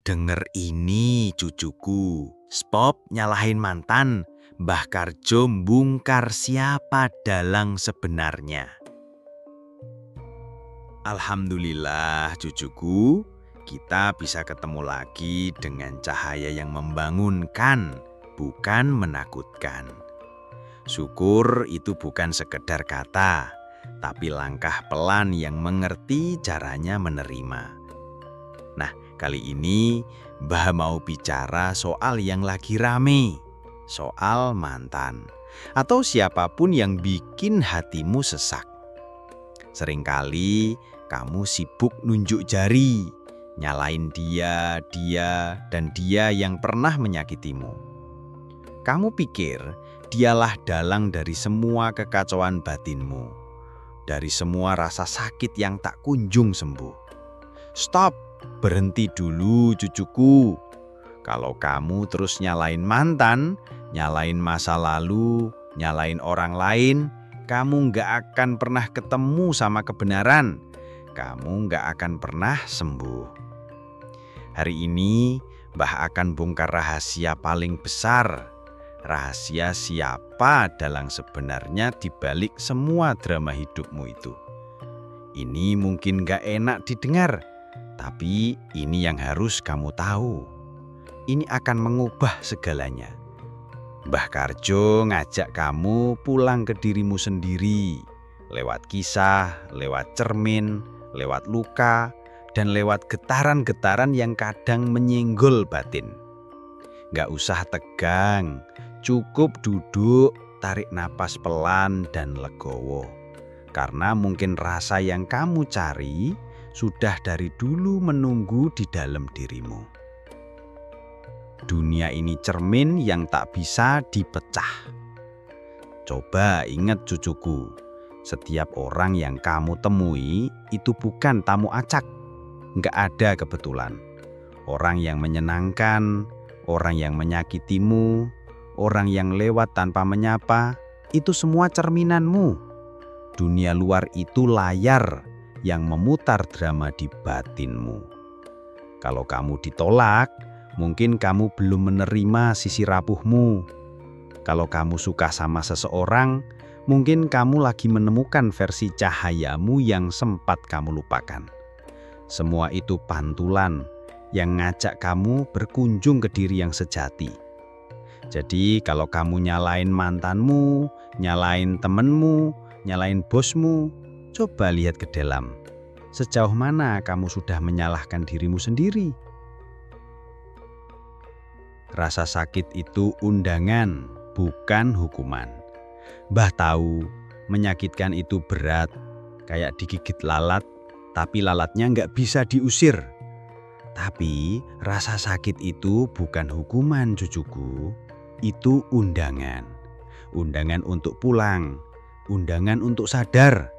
Denger ini cucuku, Spop nyalahin mantan, Mbah Karjo bongkar siapa dalang sebenarnya. Alhamdulillah cucuku, kita bisa ketemu lagi dengan cahaya yang membangunkan, bukan menakutkan. Syukur itu bukan sekedar kata, tapi langkah pelan yang mengerti caranya menerima. Nah, kali ini Mbah mau bicara soal yang lagi rame, soal mantan, atau siapapun yang bikin hatimu sesak. Seringkali kamu sibuk nunjuk jari, nyalain dia, dan dia yang pernah menyakitimu. Kamu pikir dialah dalang dari semua kekacauan batinmu, dari semua rasa sakit yang tak kunjung sembuh. Stop! Berhenti dulu cucuku. Kalau kamu terus nyalain mantan, nyalain masa lalu, nyalain orang lain, kamu nggak akan pernah ketemu sama kebenaran. Kamu nggak akan pernah sembuh. Hari ini, Mbah akan bongkar rahasia paling besar. Rahasia siapa dalang sebenarnya di balik semua drama hidupmu itu. Ini mungkin nggak enak didengar, tapi ini yang harus kamu tahu. Ini akan mengubah segalanya. Mbah Karjo ngajak kamu pulang ke dirimu sendiri. Lewat kisah, lewat cermin, lewat luka, dan lewat getaran-getaran yang kadang menyenggol batin. Gak usah tegang, cukup duduk, tarik napas pelan dan legowo. Karena mungkin rasa yang kamu cari sudah dari dulu menunggu di dalam dirimu. Dunia ini cermin yang tak bisa dipecah. Coba ingat cucuku, setiap orang yang kamu temui itu bukan tamu acak. Nggak ada kebetulan. Orang yang menyenangkan, orang yang menyakitimu, orang yang lewat tanpa menyapa, itu semua cerminanmu. Dunia luar itu layar yang memutar drama di batinmu. Kalau kamu ditolak, mungkin kamu belum menerima sisi rapuhmu. Kalau kamu suka sama seseorang, mungkin kamu lagi menemukan versi cahayamu yang sempat kamu lupakan. Semua itu pantulan yang ngajak kamu berkunjung ke diri yang sejati. Jadi kalau kamu nyalain mantanmu, nyalain temenmu, nyalain bosmu, coba lihat ke dalam. Sejauh mana kamu sudah menyalahkan dirimu sendiri? Rasa sakit itu undangan, bukan hukuman. Mbah tahu, menyakitkan itu berat, kayak digigit lalat, tapi lalatnya nggak bisa diusir. Tapi rasa sakit itu bukan hukuman cucuku, itu undangan. Undangan untuk pulang, undangan untuk sadar.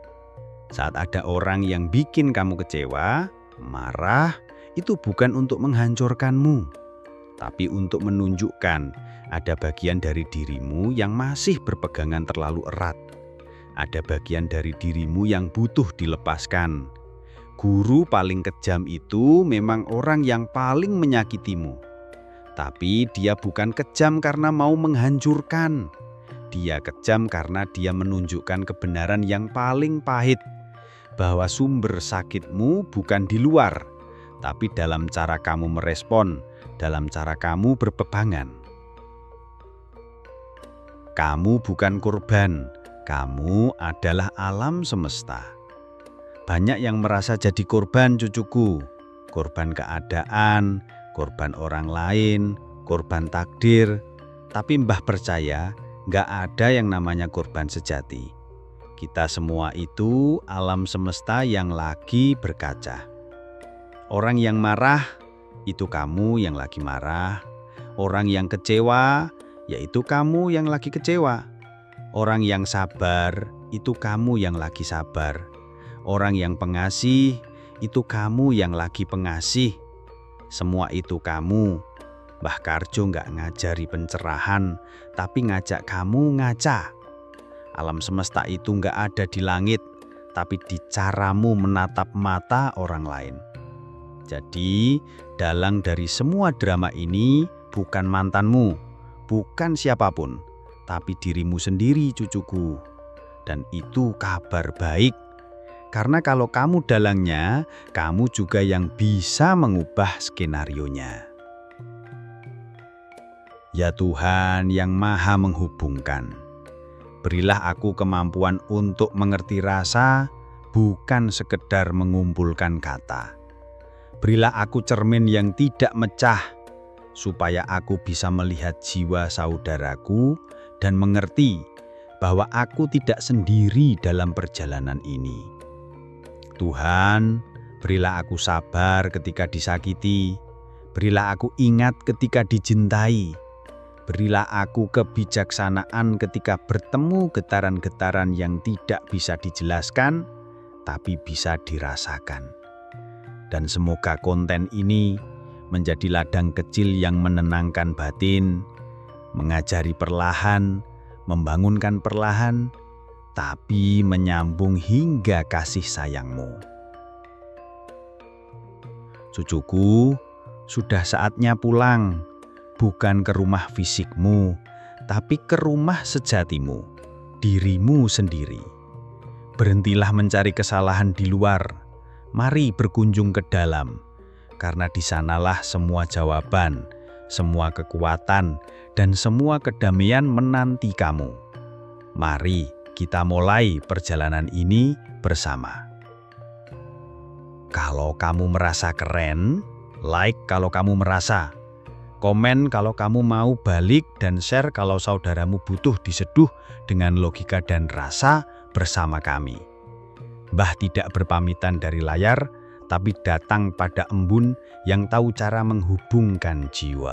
Saat ada orang yang bikin kamu kecewa, marah, itu bukan untuk menghancurkanmu, tapi untuk menunjukkan ada bagian dari dirimu yang masih berpegangan terlalu erat. Ada bagian dari dirimu yang butuh dilepaskan. Guru paling kejam itu memang orang yang paling menyakitimu. Tapi dia bukan kejam karena mau menghancurkan. Dia kejam karena dia menunjukkan kebenaran yang paling pahit. Bahwa sumber sakitmu bukan di luar, tapi dalam cara kamu merespon, dalam cara kamu berpegangan. Kamu bukan korban, kamu adalah alam semesta. Banyak yang merasa jadi korban cucuku, korban keadaan, korban orang lain, korban takdir. Tapi Mbah percaya, nggak ada yang namanya korban sejati. Kita semua itu alam semesta yang lagi berkaca. Orang yang marah, itu kamu yang lagi marah. Orang yang kecewa, yaitu kamu yang lagi kecewa. Orang yang sabar, itu kamu yang lagi sabar. Orang yang pengasih, itu kamu yang lagi pengasih. Semua itu kamu. Mbah Karjo nggak ngajari pencerahan, tapi ngajak kamu ngaca. Alam semesta itu nggak ada di langit, tapi di caramu menatap mata orang lain. Jadi, dalang dari semua drama ini bukan mantanmu, bukan siapapun, tapi dirimu sendiri, cucuku. Dan itu kabar baik. Karena kalau kamu dalangnya, kamu juga yang bisa mengubah skenarionya. Ya Tuhan yang Maha menghubungkan, berilah aku kemampuan untuk mengerti rasa, bukan sekedar mengumpulkan kata. Berilah aku cermin yang tidak mecah, supaya aku bisa melihat jiwa saudaraku dan mengerti bahwa aku tidak sendiri dalam perjalanan ini. Tuhan, berilah aku sabar ketika disakiti, berilah aku ingat ketika dicintai, berilah aku kebijaksanaan ketika bertemu getaran-getaran yang tidak bisa dijelaskan, tapi bisa dirasakan. Dan semoga konten ini menjadi ladang kecil yang menenangkan batin, mengajari perlahan, membangunkan perlahan, tapi menyambung hingga kasih sayangmu. Cucuku, sudah saatnya pulang, bukan ke rumah fisikmu, tapi ke rumah sejatimu, dirimu sendiri. Berhentilah mencari kesalahan di luar, mari berkunjung ke dalam, karena di sanalah semua jawaban, semua kekuatan, dan semua kedamaian menanti kamu. Mari kita mulai perjalanan ini bersama. Kalau kamu merasa keren, like kalau kamu merasa, komen kalau kamu mau balik, dan share kalau saudaramu butuh diseduh dengan logika dan rasa bersama kami. Mbah tidak berpamitan dari layar, tapi datang pada embun yang tahu cara menghubungkan jiwa.